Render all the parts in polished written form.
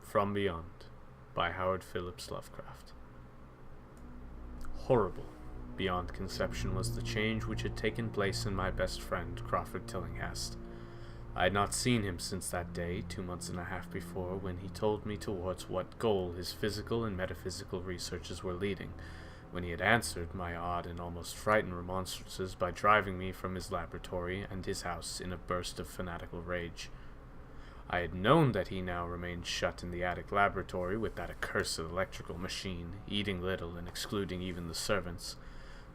From Beyond by Howard Phillips Lovecraft. Horrible beyond conception was the change which had taken place in my best friend, Crawford Tillinghast. I had not seen him since that day, 2 months and a half before, when he told me towards what goal his physical and metaphysical researches were leading, when he had answered my odd and almost frightened remonstrances by driving me from his laboratory and his house in a burst of fanatical rage. I had known that he now remained shut in the attic laboratory with that accursed electrical machine, eating little and excluding even the servants,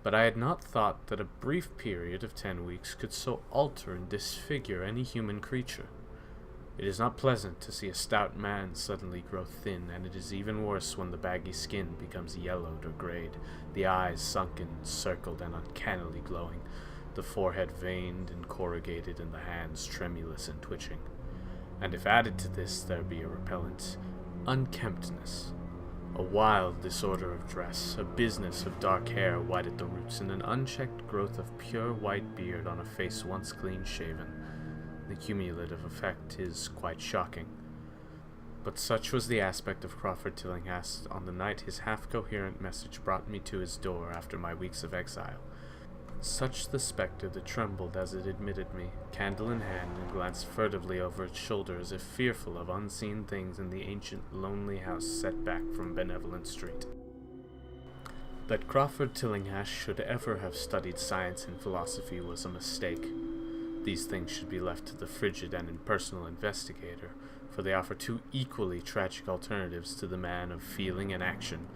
but I had not thought that a brief period of 10 weeks could so alter and disfigure any human creature. It is not pleasant to see a stout man suddenly grow thin, and it is even worse when the baggy skin becomes yellowed or grayed, the eyes sunken, circled, and uncannily glowing, the forehead veined and corrugated, and the hands tremulous and twitching. And if added to this there be a repellent unkemptness, a wild disorder of dress, a business of dark hair white at the roots, and an unchecked growth of pure white beard on a face once clean-shaven, the cumulative effect is quite shocking. But such was the aspect of Crawford Tillinghast on the night his half-coherent message brought me to his door after my weeks of exile. Such the spectre that trembled as it admitted me, candle in hand, and glanced furtively over its shoulder as if fearful of unseen things in the ancient, lonely house set back from Benevolent Street. That Crawford Tillinghast should ever have studied science and philosophy was a mistake. These things should be left to the frigid and impersonal investigator, for they offer two equally tragic alternatives to the man of feeling and action: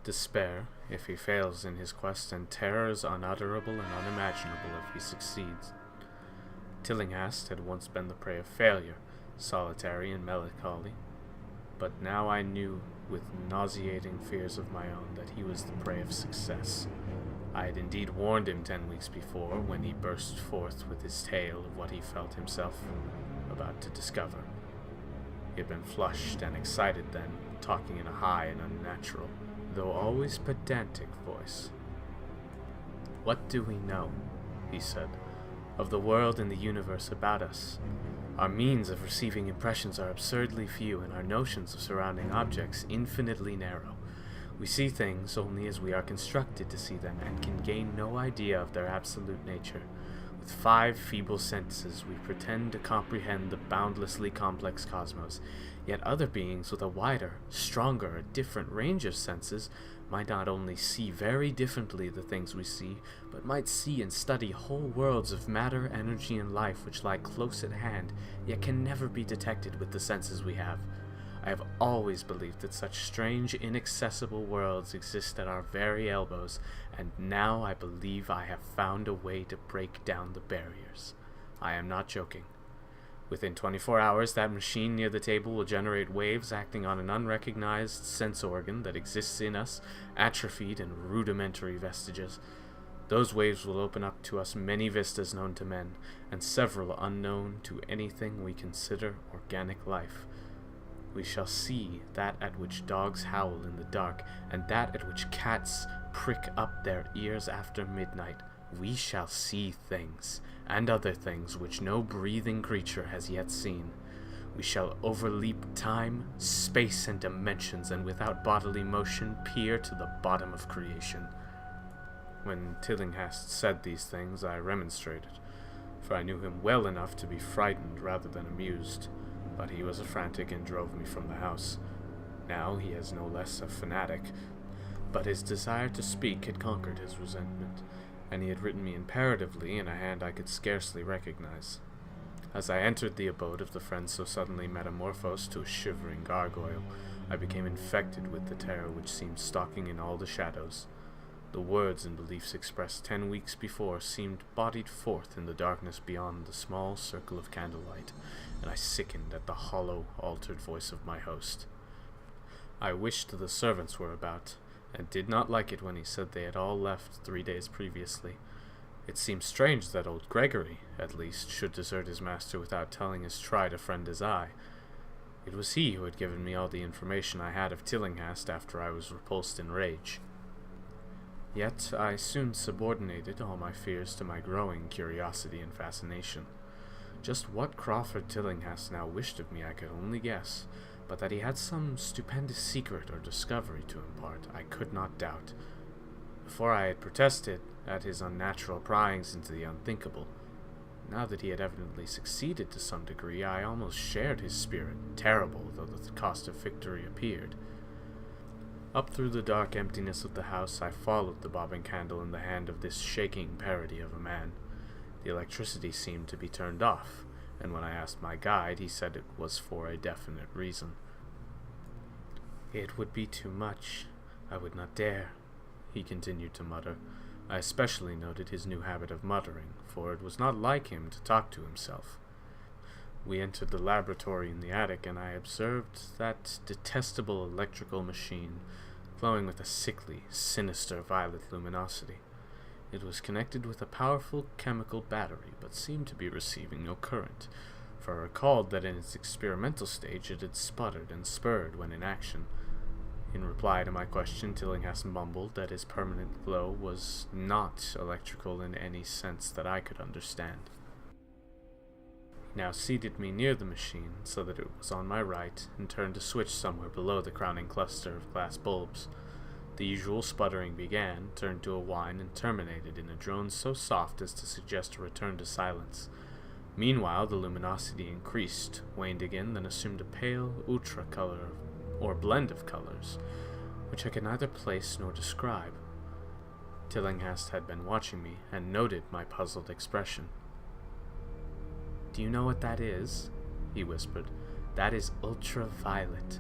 despair, if he fails in his quest, and terrors unutterable and unimaginable if he succeeds. Tillinghast had once been the prey of failure, solitary and melancholy, but now I knew, with nauseating fears of my own, that he was the prey of success. I had indeed warned him 10 weeks before, when he burst forth with his tale of what he felt himself about to discover. He had been flushed and excited then, talking in a high and unnatural, though always pedantic voice. "What do we know," he said, "of the world and the universe about us? Our means of receiving impressions are absurdly few, and our notions of surrounding objects infinitely narrow. We see things only as we are constructed to see them, and can gain no idea of their absolute nature. With 5 feeble senses we pretend to comprehend the boundlessly complex cosmos, yet other beings with a wider, stronger, different range of senses might not only see very differently the things we see, but might see and study whole worlds of matter, energy, and life which lie close at hand, yet can never be detected with the senses we have. I have always believed that such strange, inaccessible worlds exist at our very elbows, and now I believe I have found a way to break down the barriers. I am not joking. Within 24 hours, that machine near the table will generate waves acting on an unrecognized sense organ that exists in us, atrophied and rudimentary vestiges. Those waves will open up to us many vistas known to men, and several unknown to anything we consider organic life. We shall see that at which dogs howl in the dark, and that at which cats prick up their ears after midnight. We shall see things, and other things which no breathing creature has yet seen. We shall overleap time, space, and dimensions, and without bodily motion peer to the bottom of creation." When Tillinghast said these things, I remonstrated, for I knew him well enough to be frightened rather than amused. But he was a frantic and drove me from the house. Now he is no less a fanatic, but his desire to speak had conquered his resentment, and he had written me imperatively in a hand I could scarcely recognize. As I entered the abode of the friend so suddenly metamorphosed to a shivering gargoyle, I became infected with the terror which seemed stalking in all the shadows. The words and beliefs expressed 10 weeks before seemed bodied forth in the darkness beyond the small circle of candlelight, and I sickened at the hollow, altered voice of my host. I wished the servants were about, and did not like it when he said they had all left 3 days previously. It seemed strange that old Gregory, at least, should desert his master without telling his tried a friend as I. It was he who had given me all the information I had of Tillinghast after I was repulsed in rage. Yet I soon subordinated all my fears to my growing curiosity and fascination. Just what Crawford Tillinghast now wished of me I could only guess, but that he had some stupendous secret or discovery to impart, I could not doubt. Before I had protested at his unnatural pryings into the unthinkable. Now that he had evidently succeeded to some degree, I almost shared his spirit, terrible though the cost of victory appeared. Up through the dark emptiness of the house, I followed the bobbing candle in the hand of this shaking parody of a man. The electricity seemed to be turned off, and when I asked my guide, he said it was for a definite reason. "It would be too much. I would not dare," he continued to mutter. I especially noted his new habit of muttering, for it was not like him to talk to himself. We entered the laboratory in the attic, and I observed that detestable electrical machine, glowing with a sickly, sinister violet luminosity. It was connected with a powerful chemical battery, but seemed to be receiving no current, for I recalled that in its experimental stage it had sputtered and spurred when in action. In reply to my question, Tillinghast mumbled that his permanent glow was not electrical in any sense that I could understand. He now seated me near the machine, so that it was on my right, and turned a switch somewhere below the crowning cluster of glass bulbs. The usual sputtering began, turned to a whine, and terminated in a drone so soft as to suggest a return to silence. Meanwhile, the luminosity increased, waned again, then assumed a pale ultra color, or blend of colors, which I could neither place nor describe. Tillinghast had been watching me, and noted my puzzled expression. "Do you know what that is?" he whispered. "That is ultraviolet."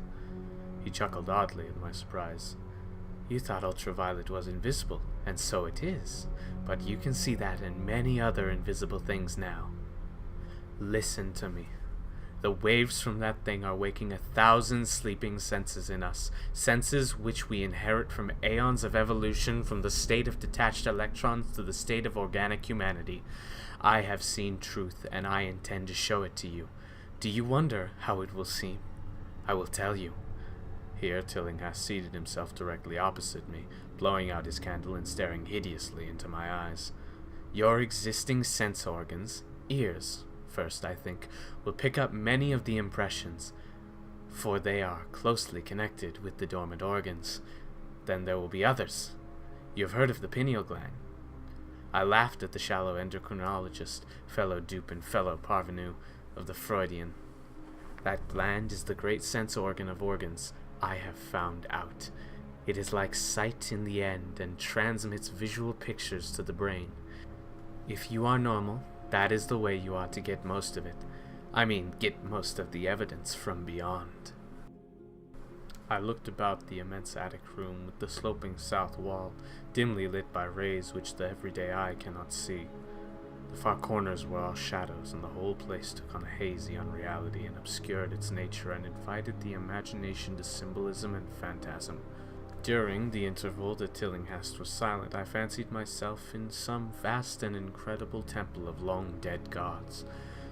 He chuckled oddly at my surprise. "You thought ultraviolet was invisible, and so it is, but you can see that in many other invisible things now. Listen to me. The waves from that thing are waking 1,000 sleeping senses in us, senses which we inherit from aeons of evolution, from the state of detached electrons to the state of organic humanity. I have seen truth, and I intend to show it to you. Do you wonder how it will seem? I will tell you." Here Tillinghast seated himself directly opposite me, blowing out his candle and staring hideously into my eyes. "Your existing sense organs, ears, first, I think, will pick up many of the impressions, for they are closely connected with the dormant organs. Then there will be others. You have heard of the pineal gland?" I laughed at the shallow endocrinologist, fellow dupe and fellow parvenu of the Freudian. "That gland is the great sense organ of organs, I have found out. It is like sight in the end, and transmits visual pictures to the brain. If you are normal, that is the way you ought to get most of it. I mean, get most of the evidence from beyond." I looked about the immense attic room with the sloping south wall, dimly lit by rays which the everyday eye cannot see. The far corners were all shadows, and the whole place took on a hazy unreality and obscured its nature and invited the imagination to symbolism and phantasm. During the interval that Tillinghast was silent, I fancied myself in some vast and incredible temple of long-dead gods,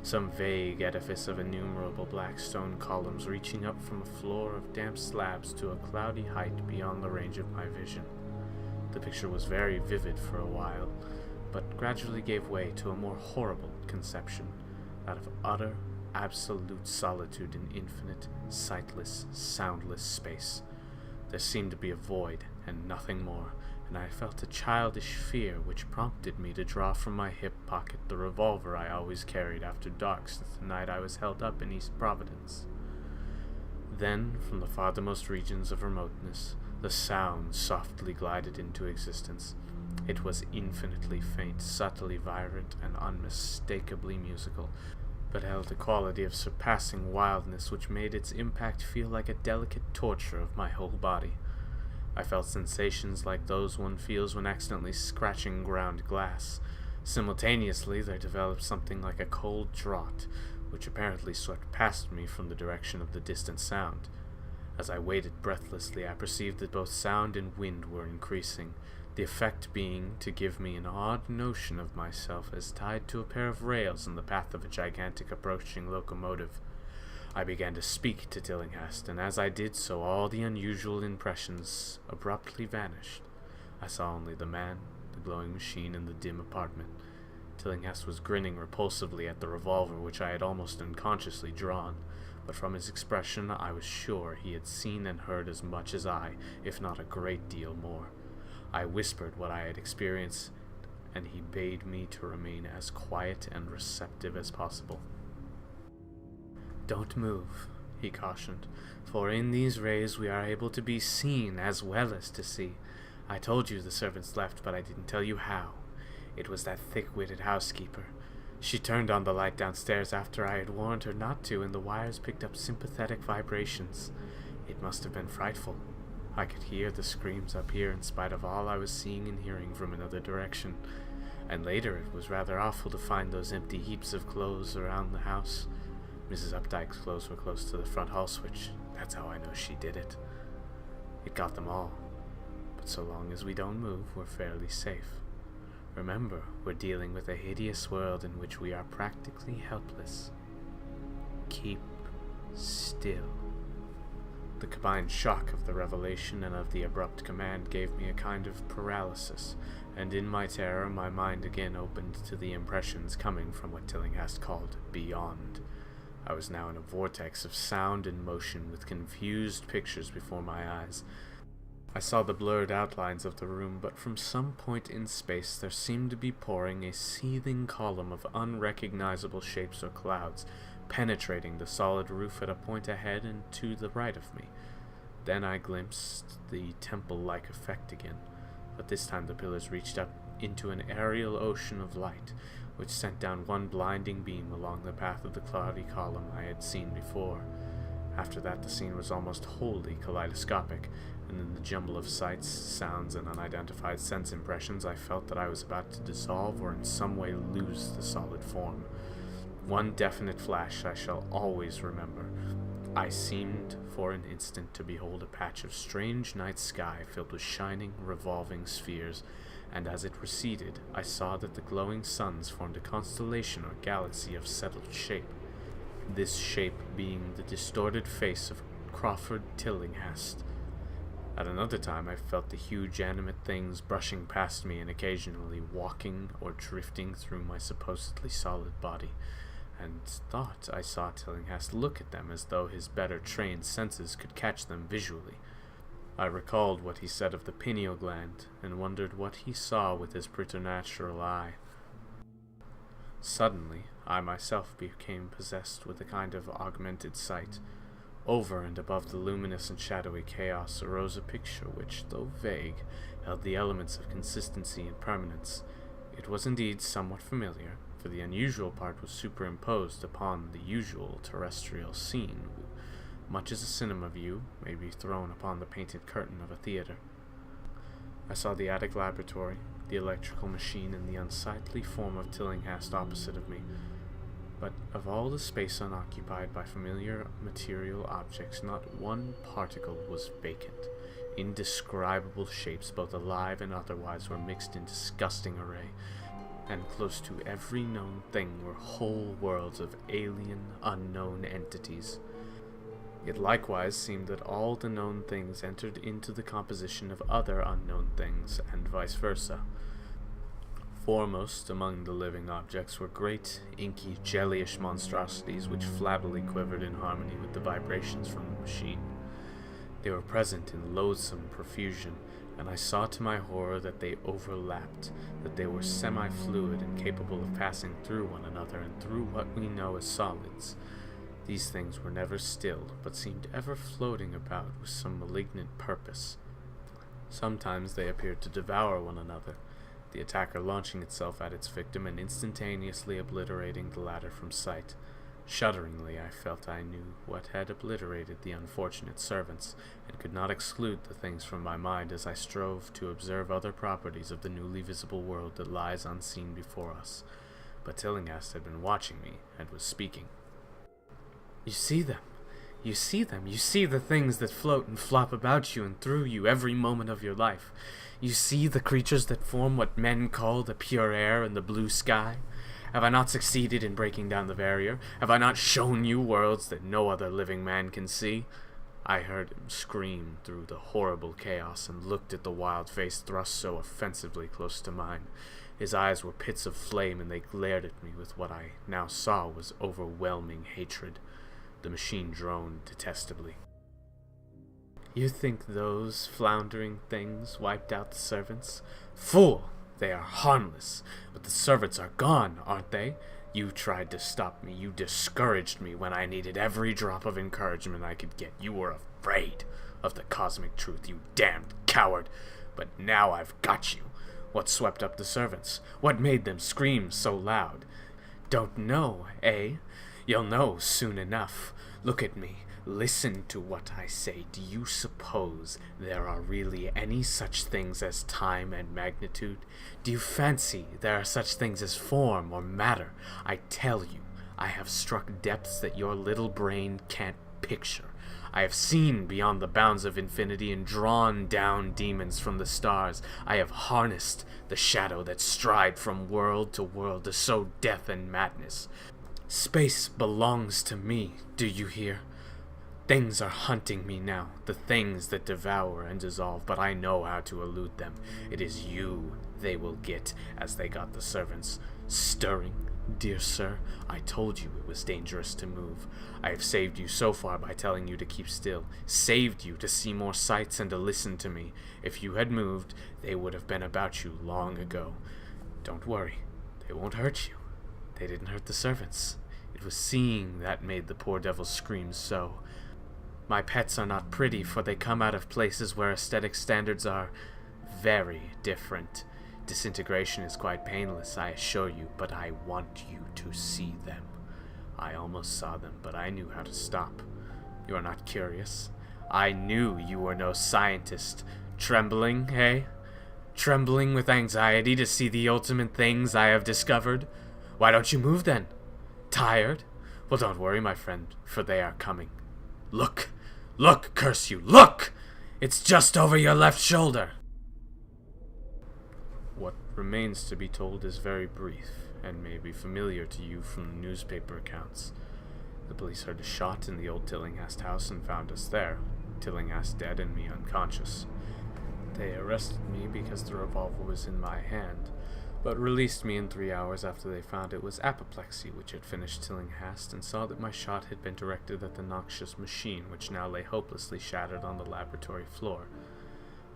some vague edifice of innumerable black stone columns reaching up from a floor of damp slabs to a cloudy height beyond the range of my vision. The picture was very vivid for a while, but gradually gave way to a more horrible conception, that of utter, absolute solitude in infinite, sightless, soundless space. There seemed to be a void, and nothing more, and I felt a childish fear which prompted me to draw from my hip pocket the revolver I always carried after dark since the night I was held up in East Providence. Then, from the farthermost regions of remoteness, the sound softly glided into existence. It was infinitely faint, subtly vibrant, and unmistakably musical, but held a quality of surpassing wildness which made its impact feel like a delicate torture of my whole body. I felt sensations like those one feels when accidentally scratching ground glass. Simultaneously, there developed something like a cold draught, which apparently swept past me from the direction of the distant sound. As I waited breathlessly, I perceived that both sound and wind were increasing, the effect being to give me an odd notion of myself as tied to a pair of rails in the path of a gigantic approaching locomotive. I began to speak to Tillinghast, and as I did so all the unusual impressions abruptly vanished. I saw only the man, the glowing machine, and the dim apartment. Tillinghast was grinning repulsively at the revolver which I had almost unconsciously drawn. but from his expression I was sure he had seen and heard as much as I, if not a great deal more. I whispered what I had experienced, and he bade me to remain as quiet and receptive as possible. "Don't move," he cautioned, "for in these rays we are able to be seen as well as to see. I told you the servants left, but I didn't tell you how. It was that thick-witted housekeeper. She turned on the light downstairs after I had warned her not to, and the wires picked up sympathetic vibrations. It must have been frightful. I could hear the screams up here in spite of all I was seeing and hearing from another direction. And later it was rather awful to find those empty heaps of clothes around the house. Mrs. Updike's clothes were close to the front hall switch. That's how I know she did it. It got them all. But so long as we don't move, we're fairly safe. Remember, we're dealing with a hideous world in which we are practically helpless. Keep still." The combined shock of the revelation and of the abrupt command gave me a kind of paralysis, and in my terror my mind again opened to the impressions coming from what Tillinghast called beyond. I was now in a vortex of sound and motion with confused pictures before my eyes. I saw the blurred outlines of the room, but from some point in space there seemed to be pouring a seething column of unrecognizable shapes or clouds, penetrating the solid roof at a point ahead and to the right of me. Then I glimpsed the temple-like effect again, but this time the pillars reached up into an aerial ocean of light, which sent down one blinding beam along the path of the cloudy column I had seen before. After that the scene was almost wholly kaleidoscopic, and in the jumble of sights, sounds, and unidentified sense impressions I felt that I was about to dissolve or in some way lose the solid form. One definite flash I shall always remember. I seemed for an instant to behold a patch of strange night sky filled with shining, revolving spheres, and as it receded I saw that the glowing suns formed a constellation or galaxy of settled shape, this shape being the distorted face of Crawford Tillinghast. At another time I felt the huge animate things brushing past me and occasionally walking or drifting through my supposedly solid body, and thought I saw Tillinghast look at them as though his better trained senses could catch them visually. I recalled what he said of the pineal gland, and wondered what he saw with his preternatural eye. Suddenly, I myself became possessed with a kind of augmented sight. Over and above the luminous and shadowy chaos arose a picture which, though vague, held the elements of consistency and permanence. It was indeed somewhat familiar, for the unusual part was superimposed upon the usual terrestrial scene, much as a cinema view may be thrown upon the painted curtain of a theater. I saw the attic laboratory, the electrical machine, and the unsightly form of Tillinghast opposite of me. But of all the space unoccupied by familiar material objects, not one particle was vacant. Indescribable shapes, both alive and otherwise, were mixed in disgusting array, and close to every known thing were whole worlds of alien, unknown entities. It likewise seemed that all the known things entered into the composition of other unknown things, and vice versa. Foremost among the living objects were great, inky, jellyish monstrosities which flabbily quivered in harmony with the vibrations from the machine. They were present in loathsome profusion, and I saw to my horror that they overlapped, that they were semi-fluid and capable of passing through one another and through what we know as solids. These things were never still, but seemed ever floating about with some malignant purpose. Sometimes they appeared to devour one another, the attacker launching itself at its victim and instantaneously obliterating the latter from sight. Shudderingly, I felt I knew what had obliterated the unfortunate servants, and could not exclude the things from my mind as I strove to observe other properties of the newly visible world that lies unseen before us. But Tillinghast had been watching me, and was speaking. "You see them! You see them! You see the things that float and flop about you and through you every moment of your life. You see the creatures that form what men call the pure air and the blue sky. Have I not succeeded in breaking down the barrier? Have I not shown you worlds that no other living man can see?" I heard him scream through the horrible chaos, and looked at the wild face thrust so offensively close to mine. His eyes were pits of flame, and they glared at me with what I now saw was overwhelming hatred. The machine droned detestably. You think those floundering things wiped out the servants? Fool! They are harmless, but the servants are gone, aren't they? You tried to stop me. You discouraged me when I needed every drop of encouragement I could get. You were afraid of the cosmic truth, you damned coward. But now I've got you. What swept up the servants? What made them scream so loud? Don't know, eh? You'll know soon enough. Look at me. Listen to what I say. Do you suppose there are really any such things as time and magnitude? Do you fancy there are such things as form or matter? I tell you, I have struck depths that your little brain can't picture. I have seen beyond the bounds of infinity and drawn down demons from the stars. I have harnessed the shadow that stride from world to world to sow death and madness. Space belongs to me, do you hear? Things are hunting me now, the things that devour and dissolve, but I know how to elude them. It is you they will get, as they got the servants. Stirring, dear sir, I told you it was dangerous to move. I have saved you so far by telling you to keep still, saved you to see more sights and to listen to me. If you had moved, they would have been about you long ago. Don't worry, they won't hurt you. They didn't hurt the servants. It was seeing that made the poor devils scream so. My pets are not pretty, for they come out of places where aesthetic standards are very different. Disintegration is quite painless, I assure you, but I want you to see them. I almost saw them, but I knew how to stop. You are not curious? I knew you were no scientist. Trembling, eh? Trembling with anxiety to see the ultimate things I have discovered? Why don't you move then? Tired? Well, don't worry, my friend, for they are coming. Look! Look, curse you! Look! It's just over your left shoulder! What remains to be told is very brief, and may be familiar to you from the newspaper accounts. The police heard a shot in the old Tillinghast house and found us there, Tillinghast dead and me unconscious. They arrested me because the revolver was in my hand, but released me in 3 hours after they found it was apoplexy which had finished Tillinghast, and saw that my shot had been directed at the noxious machine which now lay hopelessly shattered on the laboratory floor.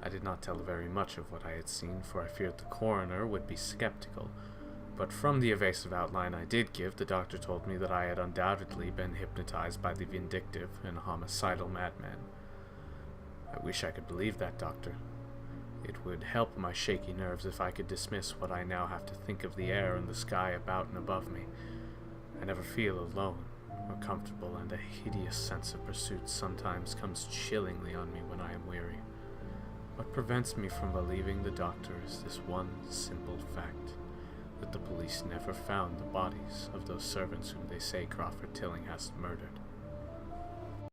I did not tell very much of what I had seen, for I feared the coroner would be skeptical, but from the evasive outline I did give, the doctor told me that I had undoubtedly been hypnotized by the vindictive and homicidal madman. I wish I could believe that, doctor. It would help my shaky nerves if I could dismiss what I now have to think of the air and the sky about and above me. I never feel alone or comfortable, and a hideous sense of pursuit sometimes comes chillingly on me when I am weary. What prevents me from believing the doctor is this one simple fact, that the police never found the bodies of those servants whom they say Crawford Tillinghast murdered.